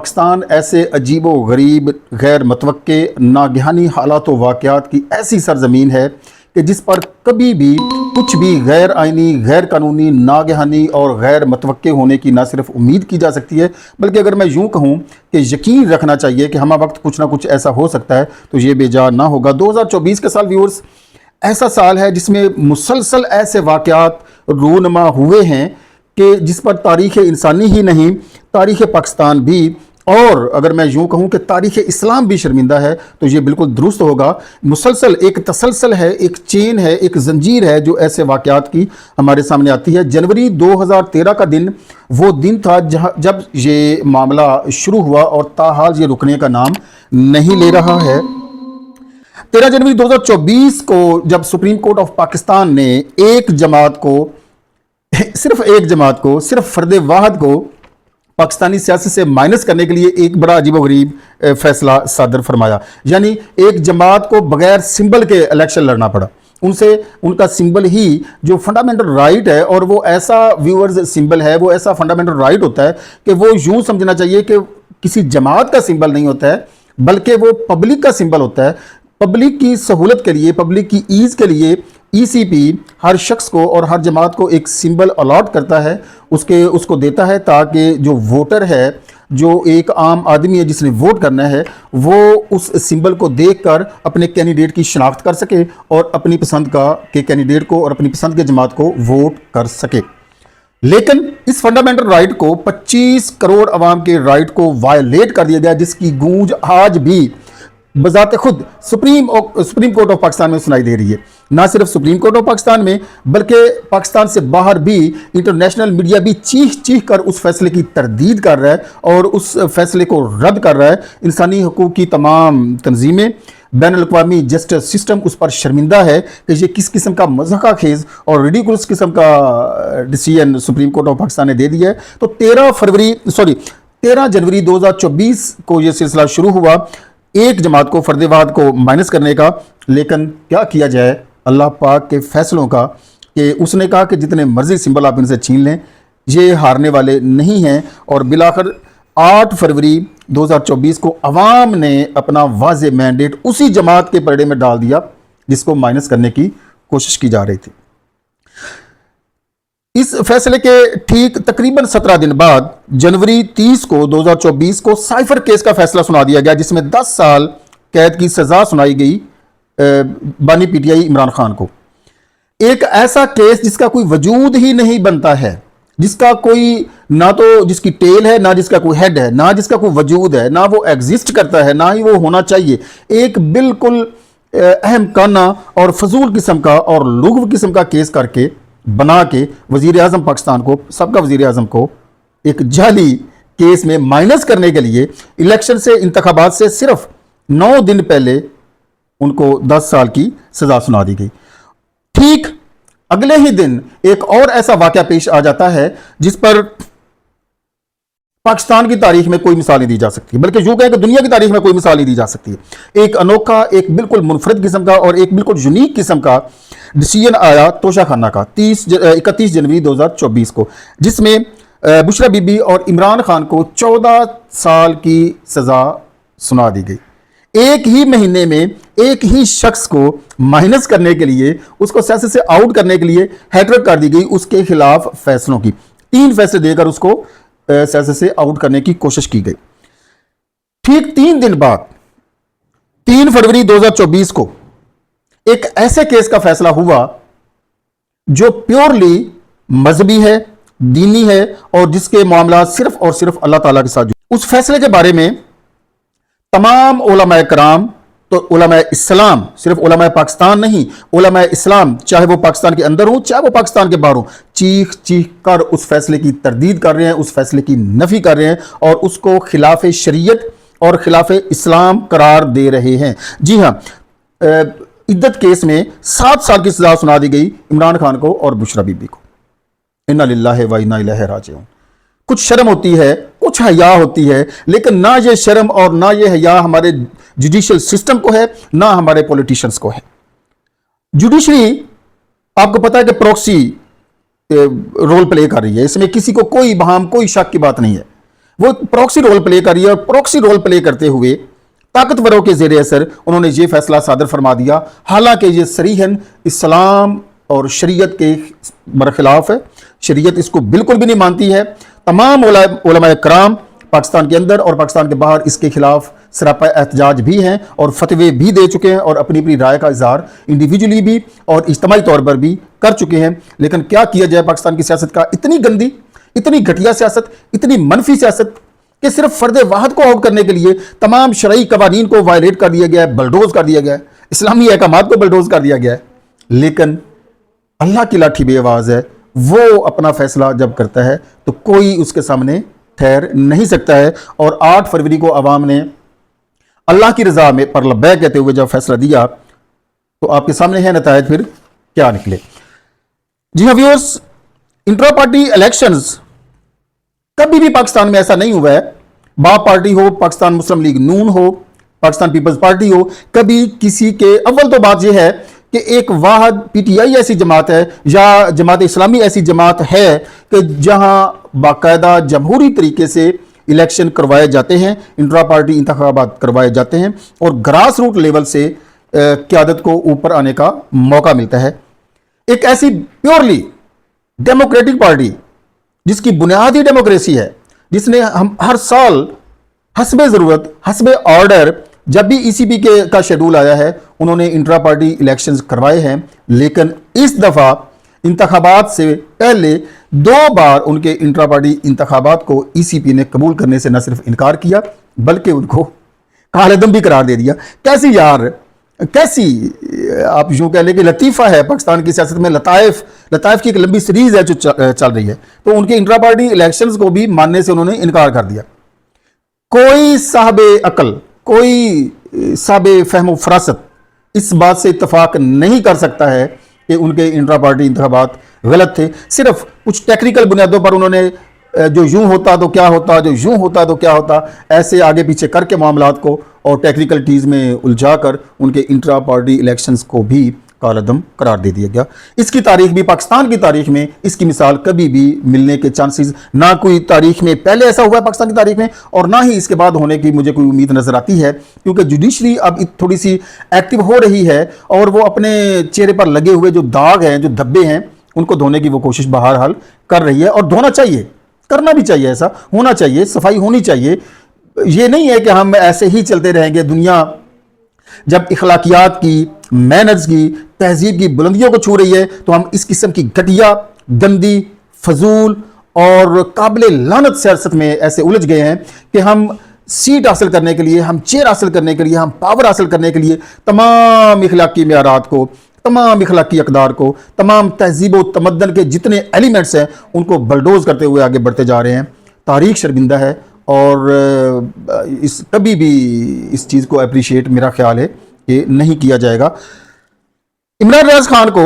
پاکستان ایسے عجیب و غریب، غیر متوقع، ناگہانی حالات و واقعات کی ایسی سرزمین ہے کہ جس پر کبھی بھی کچھ بھی غیر آئینی، غیر قانونی، ناگہانی اور غیر متوقع ہونے کی نہ صرف امید کی جا سکتی ہے، بلکہ اگر میں یوں کہوں کہ یقین رکھنا چاہیے کہ ہمہ وقت کچھ نہ کچھ ایسا ہو سکتا ہے تو یہ بے جا نہ ہوگا۔ 2024 کا سال ویورز ایسا سال ہے جس میں مسلسل ایسے واقعات رونما ہوئے ہیں کہ جس پر تاریخ انسانی ہی نہیں، تاریخ پاکستان بھی، اور اگر میں یوں کہوں کہ تاریخ اسلام بھی شرمندہ ہے تو یہ بالکل درست ہوگا۔ مسلسل ایک تسلسل ہے، ایک چین ہے، ایک زنجیر ہے جو ایسے واقعات کی ہمارے سامنے آتی ہے۔ جنوری 2013 کا دن وہ دن تھا جب یہ معاملہ شروع ہوا اور تاحال یہ رکنے کا نام نہیں لے رہا ہے۔ 13 جنوری 2024 کو جب سپریم کورٹ آف پاکستان نے ایک جماعت کو، صرف فرد واحد کو پاکستانی سیاست سے مائنس کرنے کے لیے ایک بڑا عجیب و غریب فیصلہ صادر فرمایا، یعنی ایک جماعت کو بغیر سمبل کے الیکشن لڑنا پڑا۔ ان کا سمبل ہی جو فنڈامنٹل رائٹ ہے، اور وہ ایسا ویورز سمبل ہے، وہ ایسا فنڈامنٹل رائٹ ہوتا ہے کہ وہ یوں سمجھنا چاہیے کہ کسی جماعت کا سمبل نہیں ہوتا ہے بلکہ وہ پبلک کا سمبل ہوتا ہے۔ پبلک کی سہولت کے لیے، پبلک کی ایز کے لیے ای سی پی ہر شخص کو اور ہر جماعت کو ایک سمبل الاٹ کرتا ہے، اس کو دیتا ہے تاکہ جو ووٹر ہے، جو ایک عام آدمی ہے جس نے ووٹ کرنا ہے، وہ اس سمبل کو دیکھ کر اپنے کینڈیڈیٹ کی شناخت کر سکے اور اپنی پسند کے کینڈیڈیٹ کو اور اپنی پسند کے جماعت کو ووٹ کر سکے۔ لیکن اس فنڈامنٹل رائٹ کو 25 کروڑ عوام کے رائٹ کو وائلیٹ کر دیا گیا، جس کی گونج آج بھی بذات خود سپریم کورٹ آف پاکستان میں سنائی دے رہی ہے۔ نہ صرف سپریم کورٹ آف پاکستان میں بلکہ پاکستان سے باہر بھی انٹرنیشنل میڈیا بھی چیخ کر اس فیصلے کی تردید کر رہا ہے اور اس فیصلے کو رد کر رہا ہے۔ انسانی حقوق کی تمام تنظیمیں، بین الاقوامی جسٹس سسٹم اس پر شرمندہ ہے کہ یہ کس قسم کا مضحکہ خیز اور ریڈیکولس قسم کا decision supreme court of Pakistan نے دے دیا ہے۔ تو 13 جنوری 2024 کو یہ سلسلہ شروع ہوا ایک جماعت کو، فرد واحد کو مائنس کرنے کا، لیکن کیا کیا جائے اللہ پاک کے فیصلوں کا کہ اس نے کہا کہ جتنے مرضی سمبل آپ ان سے چھین لیں، یہ ہارنے والے نہیں ہیں۔ اور بالآخر 8 فروری 2024 کو عوام نے اپنا واضح مینڈیٹ اسی جماعت کے پرڑے میں ڈال دیا جس کو مائنس کرنے کی کوشش کی جا رہی تھی۔ اس فیصلے کے ٹھیک تقریباً 17 دن بعد جنوری 30 کو 2024 کو سائفر کیس کا فیصلہ سنا دیا گیا، جس میں 10 سال قید کی سزا سنائی گئی بانی P T I Imran Khan کو۔ ایک ایسا کیس جس کا کوئی وجود ہی نہیں بنتا ہے، جس کا کوئی نہ تو جس کی ٹیل ہے، نہ جس کا کوئی ہیڈ ہے، نہ جس کا کوئی وجود ہے، نہ وہ ایگزسٹ کرتا ہے، نہ ہی وہ ہونا چاہیے۔ ایک بالکل اہم کانہ اور فضول قسم کا اور لغو قسم کا کیس کر کے بنا کے وزیر اعظم پاکستان کو، سب کا وزیر اعظم کو ایک جعلی کیس میں مائنس کرنے کے لیے الیکشن سے، انتخابات سے صرف 9 دن پہلے ان کو 10 سال کی سزا سنا دی گئی۔ ٹھیک اگلے ہی دن ایک اور ایسا واقعہ پیش آ جاتا ہے جس پر پاکستان کی تاریخ میں کوئی مثال نہیں دی جا سکتی، بلکہ یوں کہیں کہ دنیا کی تاریخ میں کوئی مثال نہیں دی جا سکتی۔ ایک انوکھا، ایک بالکل منفرد قسم کا اور ایک بالکل یونیک قسم کا ڈیسیژن آیا توشہ خانہ کا 31 جنوری 2024 کو، جس میں بشرا بی بی اور عمران خان کو 14 سال کی سزا سنا دی گئی۔ ایک ہی مہینے میں ایک ہی شخص کو مائنس کرنے کے لیے، اس کو سیاست سے آؤٹ کرنے کے لیے ہیٹرک کر دی گئی اس کے خلاف فیصلوں کی۔ 3 فیصلے دے کر اس کو سیاست سے آؤٹ کرنے کی کوشش کی گئی۔ ٹھیک 3 دن بعد 3 فروری 2024 کو ایک ایسے کیس کا فیصلہ ہوا جو پیورلی مذہبی ہے، دینی ہے، اور جس کے معاملات صرف اور صرف اللہ تعالیٰ کے ساتھ جڑے۔ اس فیصلے کے بارے میں تمام علماء کرام، تو علماء اسلام، صرف علماء پاکستان نہیں، علماء اسلام چاہے وہ پاکستان کے اندر ہوں چاہے وہ پاکستان کے باہر ہوں، چیخ کر اس فیصلے کی تردید کر رہے ہیں، اس فیصلے کی نفی کر رہے ہیں اور اس کو خلاف شریعت اور خلاف اسلام قرار دے رہے ہیں۔ جی ہاں، عدت کیس میں 7 سال کی سزا سنا دی گئی عمران خان کو اور بشرا بی بی کو۔ انا للہ و انا الیہ راجعون۔ کچھ شرم ہوتی ہے، کچھ حیا ہوتی ہے، لیکن نہ یہ شرم اور نہ یہ حیا ہمارے جوڈیشل سسٹم کو ہے، نہ ہمارے پولیٹیشنز کو ہے۔ جوڈیشری آپ کو پتا ہے کہ پروکسی رول پلے کر رہی ہے، اس میں کسی کو کوئی بہام، کوئی شک کی بات نہیں ہے۔ वो प्रॉक्सी रोल प्ले कर रही है, और प्रॉक्सी रोल प्ले करते हुए ताकतवरों के ज़ेर असर उन्होंने ये फैसला सादर फरमा दिया, हालांकि ये सरीहन इस्लाम और शरीयत के बरखिलाफ है। शरीयत इसको बिल्कुल भी नहीं मानती है। तमाम उलमाए कराम पाकिस्तान के अंदर और पाकिस्तान के बाहर इसके खिलाफ सरापा एहतजाज भी हैं और फतवे भी दे चुके हैं और अपनी अपनी राय का इजहार इंडिविजुअली भी और इज्तिमाई तौर पर भी कर चुके हैं। लेकिन क्या किया जाए पाकिस्तान की सियासत का, इतनी गंदी, इतनी घटिया सियासत, इतनी मनफी सियासत कि सिर्फ फर्द वाहद को आउट करने के लिए तमाम शरई कवानीन को वायलेट कर दिया गया है, बलडोज कर दिया गया है, इस्लामी अहकामात को बलडोज कर दिया गया है। लेकिन अल्लाह की लाठी बेआवाज है, वो अपना फैसला जब करता है तो कोई उसके सामने ठहर नहीं सकता है। और 8 फरवरी को अवाम ने अल्लाह की रजा में पर लब्बैक कहते हुए जब फैसला दिया तो आपके सामने है नतायज फिर क्या निकले। जी हाँ व्यूअर्स, इंट्रा पार्टी इलेक्शंस कभी भी पाकिस्तान में ऐसा नहीं हुआ है, बाप पार्टी हो, पाकिस्तान मुस्लिम लीग नून हो, पाकिस्तान पीपल्स पार्टी हो, कभी किसी के, अव्वल तो बात यह है कि एक वाहद पीटीआई ऐसी जमात है या जमात इस्लामी ऐसी जमात है कि जहां बाकायदा जमहूरी तरीके से इलेक्शन करवाए जाते हैं, इंट्रा पार्टी इंतखाबात करवाए जाते हैं और ग्रास रूट लेवल से क़यादत को ऊपर आने का मौका मिलता है। एक ऐसी प्योरली डेमोक्रेटिक पार्टी जिसकी बुनियादी डेमोक्रेसी है, जिसने हम हर साल हस्बे ज़रूरत, हस्बे ऑर्डर, जब भी ईसीबी का शेड्यूल आया है उन्होंने इंट्रा पार्टी इलेक्शंस करवाए हैं। लेकिन इस दफ़ा इंतखाबात से पहले 2 बार उनके इंट्रा पार्टी इंतखाबात को ईसीबी ने कबूल करने से न सिर्फ इनकार किया बल्कि उनको कालेदम भी करार दे दिया। कैसी यार, कैसी आप यूं कह लें कि लतीफ़ा है पाकिस्तान की सियासत में, लताइफ की एक लंबी सीरीज़ है जो चल रही है। तो उनके इंट्रा पार्टी इलेक्शंस को भी मानने से उन्होंने इनकार कर दिया। कोई साहबे अकल, कोई साहबे फहम फरासत इस बात से इत्तफाक नहीं कर सकता है कि उनके इंट्रा पार्टी इंतखाबात गलत थे। सिर्फ कुछ टेक्निकल बुनियादों पर उन्होंने जो यूं होता तो क्या होता, जो यूं होता तो क्या होता, ऐसे आगे पीछे करके मामलात को और टेक्निकलिटीज़ में उलझा कर उनके इंट्रा पार्टी इलेक्शंस को भी कालदम करार दे दिया गया। इसकी तारीख भी, पाकिस्तान की तारीख में इसकी मिसाल कभी भी मिलने के चांसेस, ना कोई तारीख में पहले ऐसा हुआ है पाकिस्तान की तारीख में और ना ही इसके बाद होने की मुझे कोई उम्मीद नज़र आती है, क्योंकि जुडिशरी अब थोड़ी सी एक्टिव हो रही है और वो अपने चेहरे पर लगे हुए जो दाग हैं, जो धब्बे हैं, उनको धोने की वो कोशिश बहरहाल कर रही है। और धोना चाहिए, करना भी चाहिए, ऐसा होना चाहिए, सफाई होनी चाहिए। ये नहीं है कि हम ऐसे ही चलते रहेंगे। दुनिया जब इखलाकियात की, मैनर्स की, तहजीब की बुलंदियों को छू रही है तो हम इस किस्म की घटिया, गंदी, फजूल और काबिल लानत सियासत में ऐसे उलझ गए हैं कि हम सीट हासिल करने के लिए, हम चेयर हासिल करने के लिए, हम पावर हासिल करने के लिए तमाम इखलाकी मेयारात को, तमाम इखलाकी अक़दार को, तमाम तहजीब व तमद्दन के जितने एलिमेंट्स हैं उनको बलडोज करते हुए आगे बढ़ते जा रहे हैं। तारीख शर्मिंदा है और कभी भी इस चीज़ को अप्रिशिएट मेरा ख्याल है कि नहीं किया जाएगा। इमरान रियाज खान को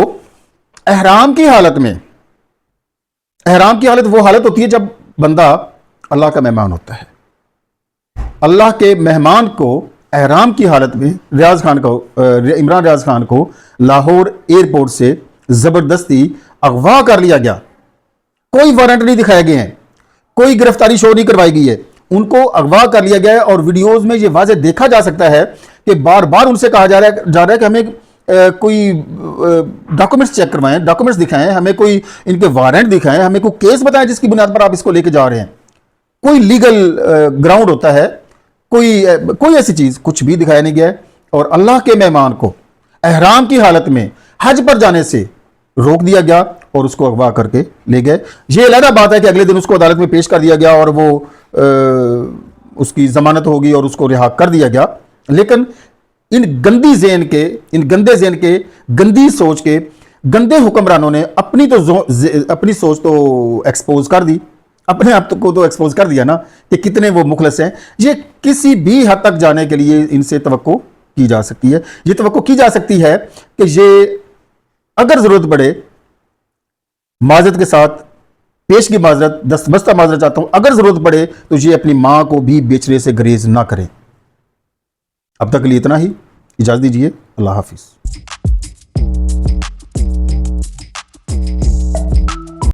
एहराम की हालत में, एहराम की हालत वो हालत होती है जब बंदा अल्लाह का मेहमान होता है। अल्लाह के मेहमान को एहराम की हालत में इमरान रियाज खान को लाहौर एयरपोर्ट से ज़बरदस्ती अगवा कर लिया गया। कोई वारंट नहीं दिखाए गए हैं, कोई गिरफ्तारी शो नहीं करवाई गई है, उनको अगवा कर लिया गया है। और वीडियोस में ये वाज़े देखा जा सकता है कि बार बार उनसे कहा जा रहा है कि हमें कोई डॉक्यूमेंट्स चेक करवाएं, डॉक्यूमेंट्स दिखाएं, हमें कोई इनके वारंट दिखाएं, हमें कोई केस बताएं जिसकी बुनियाद पर आप इसको लेके जा रहे हैं। कोई लीगल ग्राउंड होता है, कोई ऐसी चीज़ कुछ भी दिखाया नहीं गया है। और अल्लाह के मेहमान को एहराम की हालत में हज पर जाने से रोक दिया गया और उसको अगवा करके ले गए। ये अलग बात है कि अगले दिन उसको अदालत में पेश कर दिया गया और वो उसकी जमानत होगी और उसको रिहा कर दिया गया। लेकिन इन गंदी ज़हन के, इन गंदे ज़हन के, गंदी सोच के गंदे हुक्मरानों ने अपनी सोच तो एक्सपोज कर दी, अपने आप को तो एक्सपोज कर दिया ना कि कितने वो मुखलस हैं। ये किसी भी हद तक जाने के लिए इनसे तवक्को की जा सकती है। ये तवक्को की जा सकती है कि ये अगर ज़रूरत पड़े, माजरत के साथ पेश की माजरत, दस्तबस्ता माजरत चाहता हूं, अगर ज़रूरत पड़े तो ये अपनी माँ को भी बेचने से गुरेज ना करें। अब तक के लिए इतना ही, इजाज़त दीजिए। अल्लाह हाफिज़।